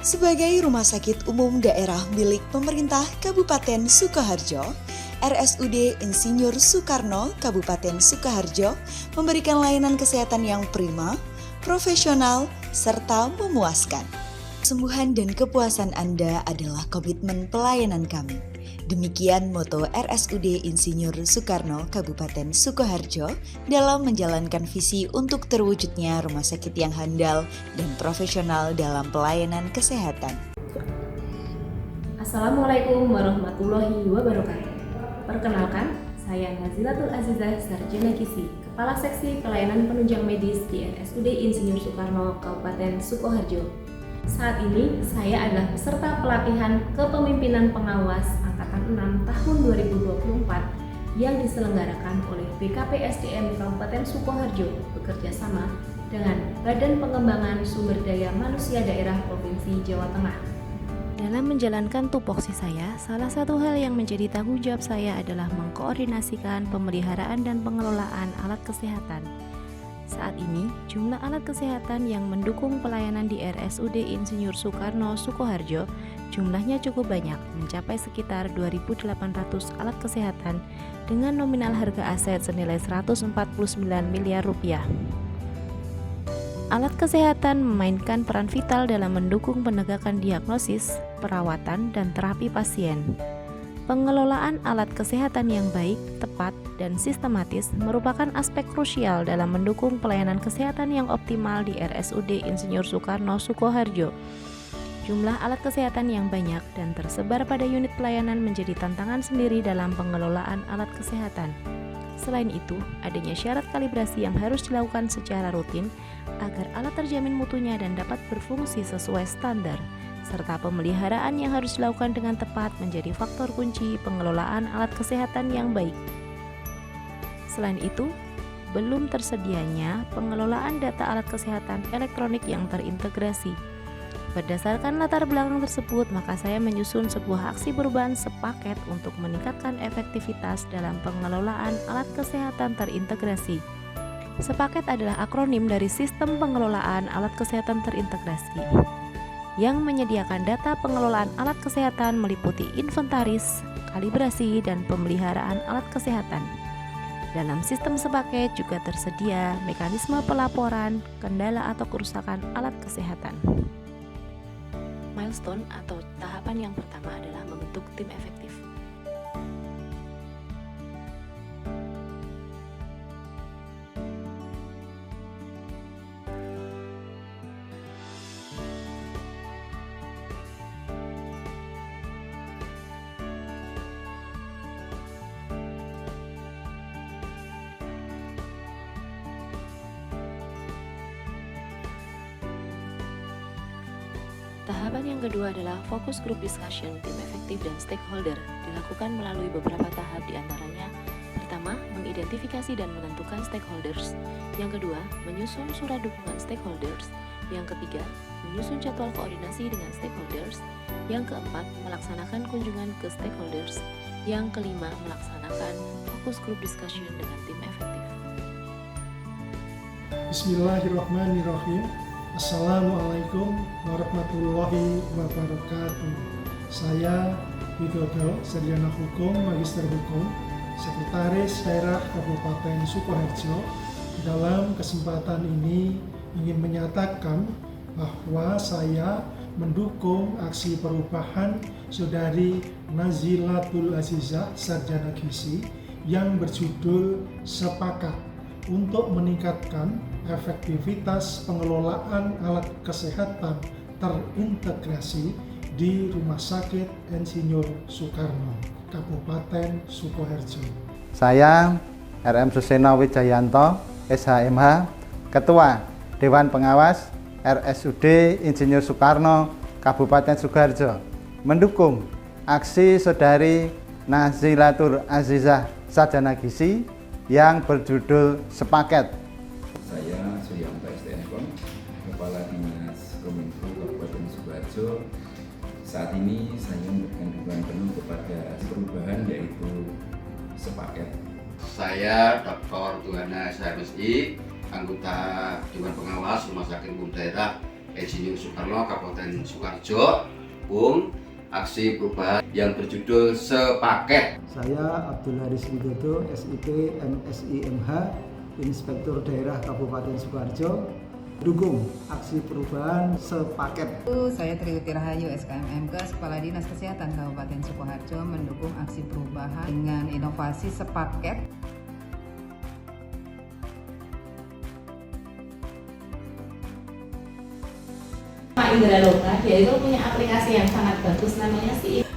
Sebagai rumah sakit umum daerah milik pemerintah Kabupaten Sukoharjo, RSUD Insinyur Soekarno Kabupaten Sukoharjo memberikan layanan kesehatan yang prima, profesional, serta memuaskan. Kesembuhan dan kepuasan Anda adalah komitmen pelayanan kami. Demikian moto RSUD Insinyur Soekarno Kabupaten Sukoharjo dalam menjalankan visi untuk terwujudnya rumah sakit yang handal dan profesional dalam pelayanan kesehatan. Assalamualaikum warahmatullahi wabarakatuh. Perkenalkan, saya Nazilatul Azizah Sarjana Gizi, Kepala Seksi Pelayanan Penunjang Medis di RSUD Insinyur Soekarno Kabupaten Sukoharjo. Saat ini, saya adalah peserta pelatihan Kepemimpinan Pengawas Angkatan 6 tahun 2024 yang diselenggarakan oleh BKPSDM Kabupaten Sukoharjo bekerjasama dengan Badan Pengembangan Sumber Daya Manusia Daerah Provinsi Jawa Tengah. Dalam menjalankan tupoksi saya, salah satu hal yang menjadi tanggung jawab saya adalah mengkoordinasikan pemeliharaan dan pengelolaan alat kesehatan. Saat ini, jumlah alat kesehatan yang mendukung pelayanan di RSUD Insinyur Soekarno Sukoharjo jumlahnya cukup banyak, mencapai sekitar 2.800 alat kesehatan dengan nominal harga aset senilai 149 miliar rupiah. Alat kesehatan memainkan peran vital dalam mendukung penegakan diagnosis, perawatan, dan terapi pasien. Pengelolaan alat kesehatan yang baik, tepat, dan sistematis merupakan aspek krusial dalam mendukung pelayanan kesehatan yang optimal di RSUD Insinyur Soekarno Sukoharjo. Jumlah alat kesehatan yang banyak dan tersebar pada unit pelayanan menjadi tantangan sendiri dalam pengelolaan alat kesehatan. Selain itu, adanya syarat kalibrasi yang harus dilakukan secara rutin agar alat terjamin mutunya dan dapat berfungsi sesuai standar, serta pemeliharaan yang harus dilakukan dengan tepat menjadi faktor kunci pengelolaan alat kesehatan yang baik. Selain itu, belum tersedianya pengelolaan data alat kesehatan elektronik yang terintegrasi. Berdasarkan latar belakang tersebut, maka saya menyusun sebuah aksi perubahan sepaket untuk meningkatkan efektivitas dalam pengelolaan alat kesehatan terintegrasi. Sepaket adalah akronim dari Sistem Pengelolaan Alat Kesehatan Terintegrasi, yang menyediakan data pengelolaan alat kesehatan meliputi inventaris, kalibrasi, dan pemeliharaan alat kesehatan. Dalam sistem sepaket juga tersedia mekanisme pelaporan kendala atau kerusakan alat kesehatan. Milestone atau tahapan yang pertama adalah membentuk tim efektif. Tahapan yang kedua adalah fokus group discussion, tim efektif dan stakeholder, dilakukan melalui beberapa tahap diantaranya. Pertama, mengidentifikasi dan menentukan stakeholders. Yang kedua, menyusun surat dukungan stakeholders. Yang ketiga, menyusun jadwal koordinasi dengan stakeholders. Yang keempat, melaksanakan kunjungan ke stakeholders. Yang kelima, melaksanakan fokus group discussion dengan tim efektif. Bismillahirrahmanirrahim. Assalamualaikum warahmatullahi wabarakatuh. Saya Widodo, Sarjana Hukum, Magister Hukum, Sekretaris Daerah Kabupaten Sukoharjo. Dalam kesempatan ini ingin menyatakan bahwa saya mendukung aksi perubahan Saudari Nazilatul Azizah Sarjana Gizi yang berjudul Sepakat untuk meningkatkan efektivitas pengelolaan alat kesehatan terintegrasi di Rumah Sakit Insinyur Soekarno, Kabupaten Sukoharjo. Saya RM Suseno Wijayanto, SHMH, Ketua Dewan Pengawas RSUD Insinyur Soekarno, Kabupaten Sukoharjo, mendukung aksi Saudari Nazilatul Azizah Sarjana Gizi yang berjudul Sepaket. Saya Suyanto STNKOM, Kepala Dinas Kominfo Kabupaten Sukoharjo. Saat ini saya memberikan dukungan penuh kepada perubahan yaitu Sepaket. Saya Dr. Tuhana SHMSI, anggota Dewan Pengawas Rumah Sakit Umum Daerah Insinyur Soekarno Kabupaten Sukoharjo, aksi perubahan yang berjudul Sepaket. Saya Abdul Haris Widodo, SIP MSI MH, Inspektur Daerah Kabupaten Sukoharjo, dukung aksi perubahan Sepaket. Saya Triuti Rahayu, SKM MK, Kepala Dinas Kesehatan Kabupaten Sukoharjo, mendukung aksi perubahan dengan inovasi Sepaket. Pak Indra Loka, dia itu punya aplikasi yang sangat bagus namanya si.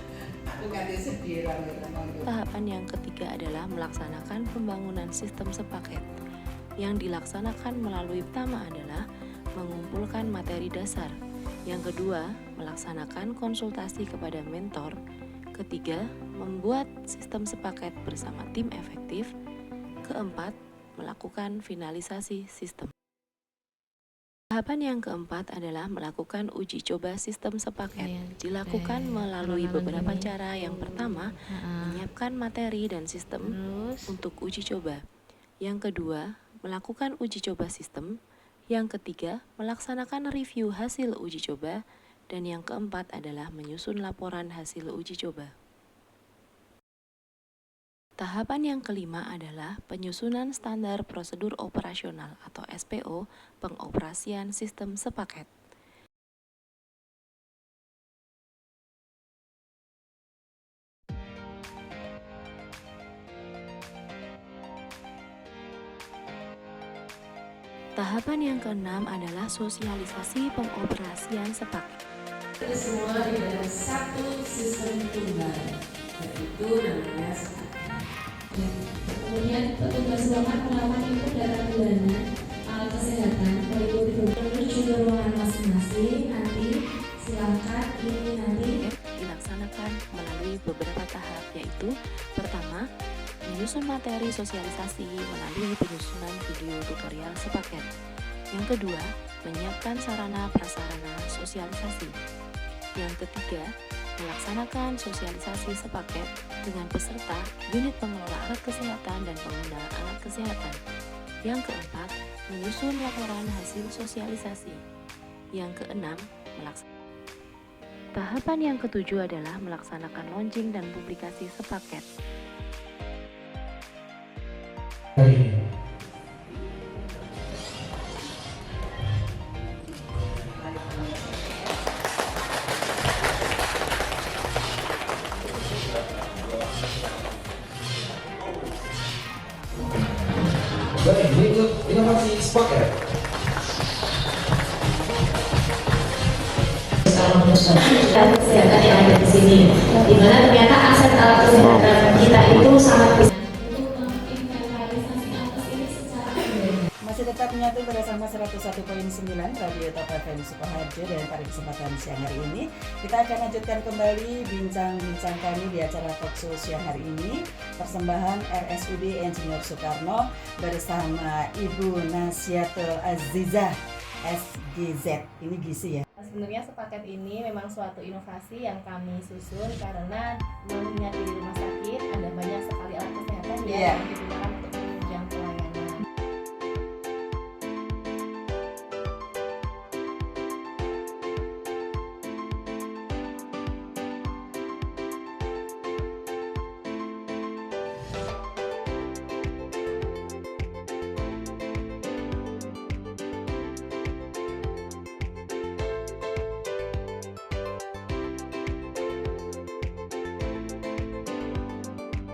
Tahapan yang ketiga adalah melaksanakan pembangunan sistem sepaket. Yang dilaksanakan melalui pertama adalah mengumpulkan materi dasar. Yang kedua, melaksanakan konsultasi kepada mentor. Ketiga, membuat sistem sepaket bersama tim efektif. Keempat, melakukan finalisasi sistem. Tahapan yang keempat adalah melakukan uji coba sistem sepaket. Dilakukan melalui beberapa cara. Yang pertama, menyiapkan materi dan sistem untuk uji coba. Yang kedua, melakukan uji coba sistem. Yang ketiga, melaksanakan review hasil uji coba. Dan yang keempat adalah menyusun laporan hasil uji coba. Tahapan yang kelima adalah penyusunan standar prosedur operasional atau SPO pengoperasian sistem sepaket. Tahapan yang keenam adalah sosialisasi pengoperasian sepaket. Semua di dalam satu sistem tunggal, yaitu namanya sepaket. Kemudian petugas ruangan melakukan input data bulanan alat kesehatan meliputi menuju ke ruangan masing-masing. Nanti silakan ini nanti dilaksanakan melalui beberapa tahap, yaitu pertama, menyusun materi sosialisasi melalui penyusunan video tutorial sepaket. Yang kedua, menyiapkan sarana prasarana sosialisasi. Yang ketiga, melaksanakan sosialisasi sepaket dengan peserta, unit pengelola alat kesehatan dan pengguna alat kesehatan. Yang keempat, menyusun laporan hasil sosialisasi. Yang keenam, tahapan yang ketujuh adalah melaksanakan launching dan publikasi sepaket. Baik, berikut inovasi sepaket. kesehatan yang ada di sini, di mana ternyata aset alat kesehatan kita itu sangat besar. Masih tetap menyatu bersama 101.9 Radio Top FM Sukoharjo, dan pada kesempatan siang hari ini kita akan lanjutkan kembali bincang-bincang kami di acara talk show siang hari ini, persembahan RSUD Insinyur Soekarno bersama Ibu Nasiatul Azizah SGZ. Ini gizi ya. Sebenarnya sepaket ini memang suatu inovasi yang kami susun karena mengingat di rumah sakit ada banyak sekali alat kesehatan yang digunakan untuk menunjang pelayanan.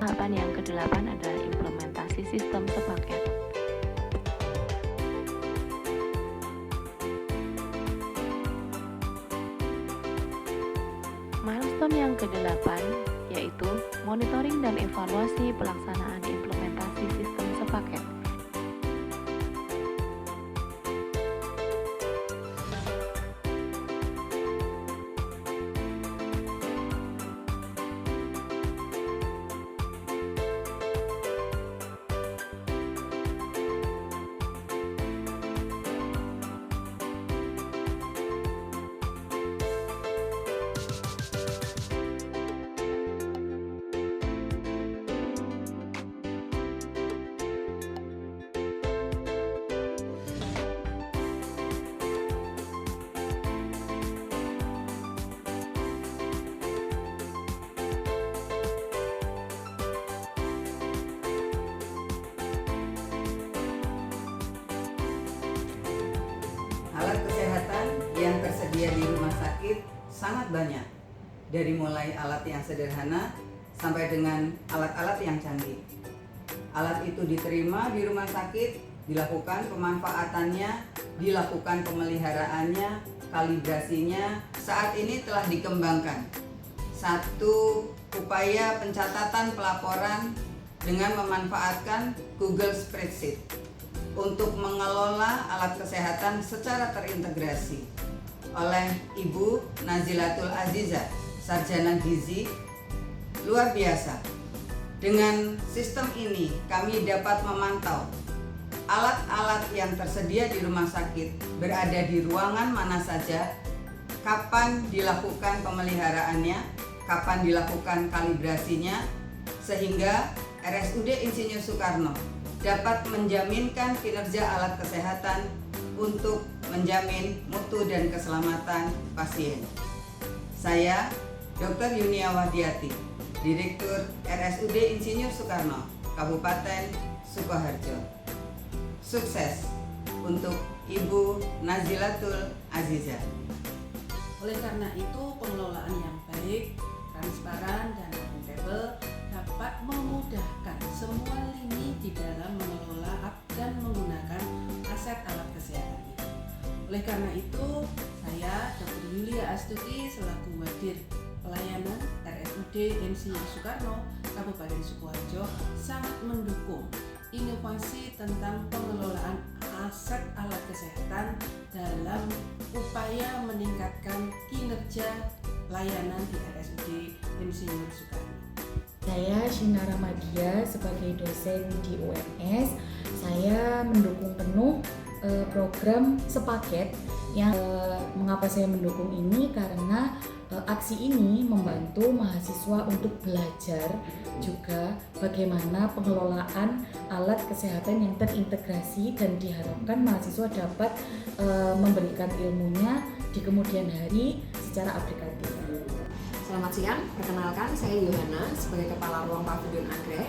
Tahapan yang ke-8 adalah implementasi sistem sepaket. Milestone yang ke-8 yaitu monitoring dan evaluasi pelaksanaan implementasi sistem sepaket. tersedia di rumah sakit sangat banyak, dari mulai alat yang sederhana sampai dengan alat-alat yang canggih. Alat itu diterima di rumah sakit, dilakukan pemanfaatannya, dilakukan pemeliharaannya, kalibrasinya. Saat ini telah dikembangkan satu upaya pencatatan pelaporan dengan memanfaatkan Google Spreadsheet untuk mengelola alat kesehatan secara terintegrasi oleh Ibu Nazilatul Azizah, Sarjana Gizi. Luar biasa. Dengan sistem ini kami dapat memantau alat-alat yang tersedia di rumah sakit berada di ruangan mana saja, kapan dilakukan pemeliharaannya, kapan dilakukan kalibrasinya, sehingga RSUD Insinyur Soekarno dapat menjaminkan kinerja alat kesehatan untuk menjamin mutu dan keselamatan pasien. Saya, Dr. Yunia Wahdiati, Direktur RSUD Insinyur Soekarno, Kabupaten Sukoharjo. Sukses untuk Ibu Nazilatul Azizah. Oleh karena itu, pengelolaan yang baik, transparan, dan akuntabel dapat memudahkan semua lini di dalam mengelola dan menggunakan aset alat kesehatan itu. Oleh karena itu, saya Dr. Yulia Astuti selaku Wadir Pelayanan RSUD Insinyur Soekarno, Kabupaten Sukoharjo sangat mendukung inovasi tentang pengelolaan aset alat kesehatan dalam upaya meningkatkan kinerja layanan di RSUD Insinyur Soekarno. Saya Shina Ramadia sebagai dosen di UNS. Saya mendukung penuh program sepaket yang mengapa saya mendukung ini karena aksi ini membantu mahasiswa untuk belajar juga bagaimana pengelolaan alat kesehatan yang terintegrasi dan diharapkan mahasiswa dapat memberikan ilmunya di kemudian hari secara aplikatif. Selamat siang, perkenalkan saya Yohana sebagai Kepala Ruang Pavilion Anggrek.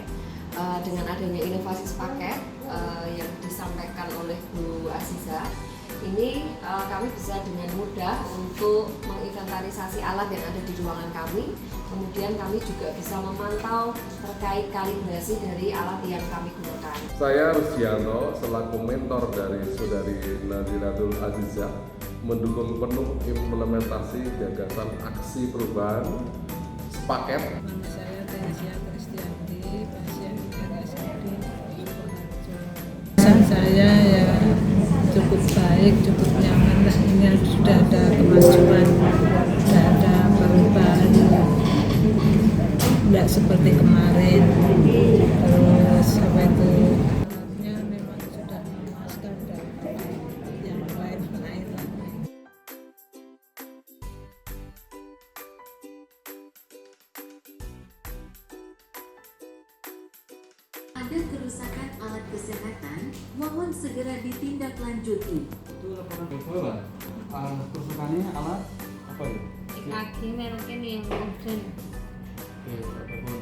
Dengan adanya inovasi sepaket yang disampaikan oleh Bu Azizah, ini kami bisa dengan mudah untuk menginventarisasi alat yang ada di ruangan kami. Kemudian kami juga bisa memantau terkait kalibrasi dari alat yang kami gunakan. Saya Rusdianto selaku mentor dari Saudari Nazilatul Azizah mendukung penuh implementasi gagasan aksi perubahan sepaket. Nama saya Teresia Kristianti, pasien RSUD Sukoharjo. Saya ya cukup baik, cukup nyaman lah. Ini sudah ada kemajuan, sudah ada perubahan, tidak seperti kemarin. Terus apa itu? Alatnya memang sudah memuaskan dan yang lain-lain lagi. Ada kerusakan alat kesehatan, mohon segera ditindaklanjuti. Itu laporan bapak. Kerusakannya alat apa ya? EKG mereknya yang modern. Oke, apapun.